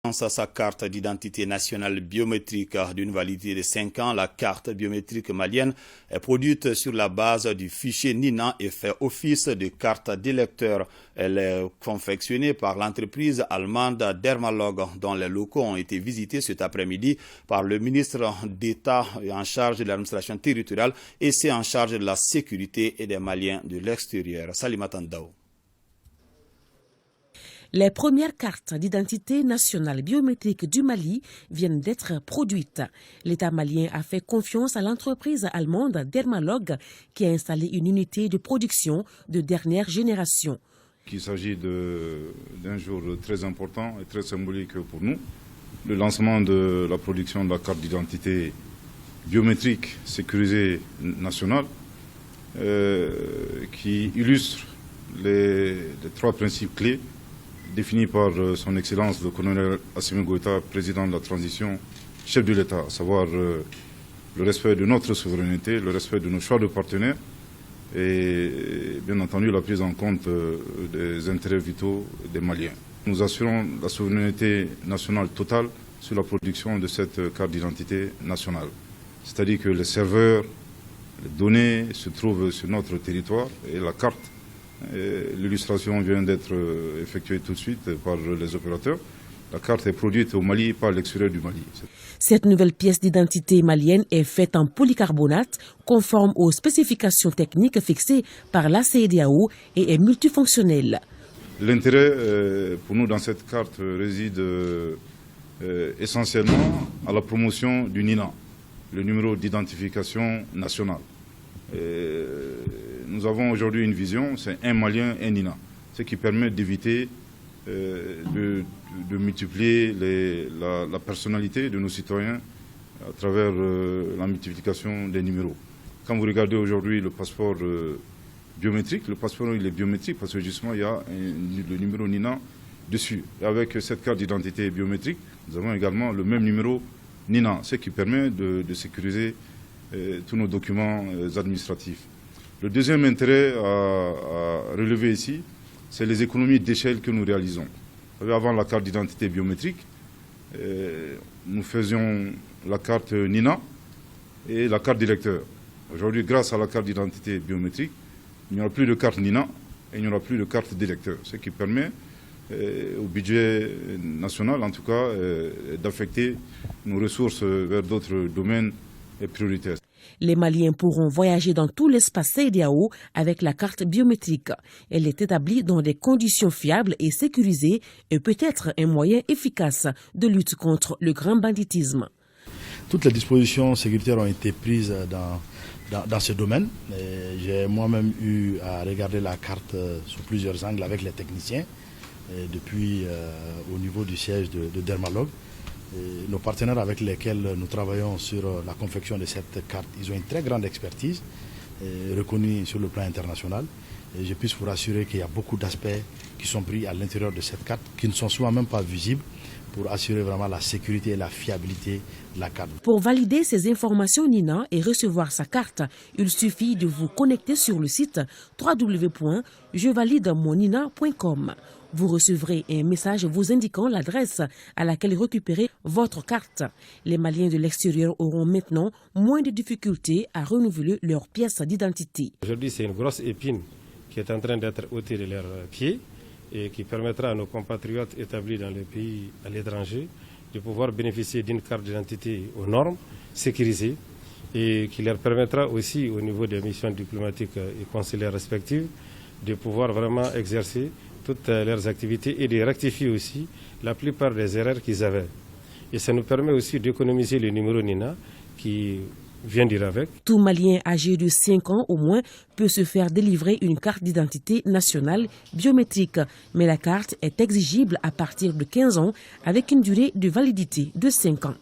À sa carte d'identité nationale biométrique d'une validité de 5 ans, la carte biométrique malienne est produite sur la base du fichier NINA et fait office de carte d'électeur. Elle est confectionnée par l'entreprise allemande Dermalog, dont les locaux ont été visités cet après-midi par le ministre d'État en charge de l'administration territoriale et c'est en charge de la sécurité et des Maliens de l'extérieur. Salimata Ndao. Les premières cartes d'identité nationale biométrique du Mali viennent d'être produites. L'État malien a fait confiance à l'entreprise allemande Dermalog qui a installé une unité de production de dernière génération. Il s'agit d'un jour très important et très symbolique pour nous. Le lancement de la production de la carte d'identité biométrique sécurisée nationale qui illustre les 3 principes clés défini par son Excellence le colonel Assimi Goïta, président de la transition, chef de l'État, à savoir le respect de notre souveraineté, le respect de nos choix de partenaires et bien entendu la prise en compte des intérêts vitaux des Maliens. Nous assurons la souveraineté nationale totale sur la production de cette carte d'identité nationale. C'est-à-dire que les serveurs, les données se trouvent sur notre territoire et la carte, l'illustration vient d'être effectuée tout de suite par les opérateurs. La carte est produite au Mali par l'extérieur du Mali. Cette nouvelle pièce d'identité malienne est faite en polycarbonate, conforme aux spécifications techniques fixées par la CEDEAO et est multifonctionnelle. L'intérêt pour nous dans cette carte réside essentiellement à la promotion du NINA, le numéro d'identification national. Nous avons aujourd'hui une vision, c'est un Malien, un NINA, ce qui permet d'éviter de multiplier la personnalité de nos citoyens à travers la multiplication des numéros. Quand vous regardez aujourd'hui le passeport biométrique, le passeport il est biométrique parce que justement il y a le numéro NINA dessus. Et avec cette carte d'identité biométrique, nous avons également le même numéro NINA, ce qui permet de sécuriser tous nos documents administratifs. Le deuxième intérêt à relever ici, c'est les économies d'échelle que nous réalisons. Vous savez, avant la carte d'identité biométrique, nous faisions la carte NINA et la carte d'électeur. Aujourd'hui, grâce à la carte d'identité biométrique, il n'y aura plus de carte NINA et il n'y aura plus de carte d'électeur, ce qui permet au budget national, en tout cas, d'affecter nos ressources vers d'autres domaines prioritaires. Les Maliens pourront voyager dans tout l'espace CEDEAO avec la carte biométrique. Elle est établie dans des conditions fiables et sécurisées et peut être un moyen efficace de lutte contre le grand banditisme. Toutes les dispositions sécuritaires ont été prises dans ce domaine. J'ai moi-même eu à regarder la carte sous plusieurs angles avec les techniciens, depuis au niveau du siège de Dermalog. Nos partenaires avec lesquels nous travaillons sur la confection de cette carte, ils ont une très grande expertise, reconnue sur le plan international. Et je puis vous rassurer qu'il y a beaucoup d'aspects qui sont pris à l'intérieur de cette carte, qui ne sont souvent même pas visibles, pour assurer vraiment la sécurité et la fiabilité de la carte. Pour valider ces informations NINA et recevoir sa carte, il suffit de vous connecter sur le site www.jevalidemonina.com. Vous recevrez un message vous indiquant l'adresse à laquelle récupérer votre carte. Les Maliens de l'extérieur auront maintenant moins de difficultés à renouveler leurs pièces d'identité. Aujourd'hui, c'est une grosse épine qui est en train d'être ôtée de leurs pieds et qui permettra à nos compatriotes établis dans les pays à l'étranger de pouvoir bénéficier d'une carte d'identité aux normes, sécurisée, et qui leur permettra aussi au niveau des missions diplomatiques et consulaires respectives de pouvoir vraiment exercer toutes leurs activités et de rectifier aussi la plupart des erreurs qu'ils avaient. Et ça nous permet aussi d'économiser le numéro NINA qui vient d'ir avec. Tout Malien âgé de 5 ans au moins peut se faire délivrer une carte d'identité nationale biométrique. Mais la carte est exigible à partir de 15 ans avec une durée de validité de 5 ans.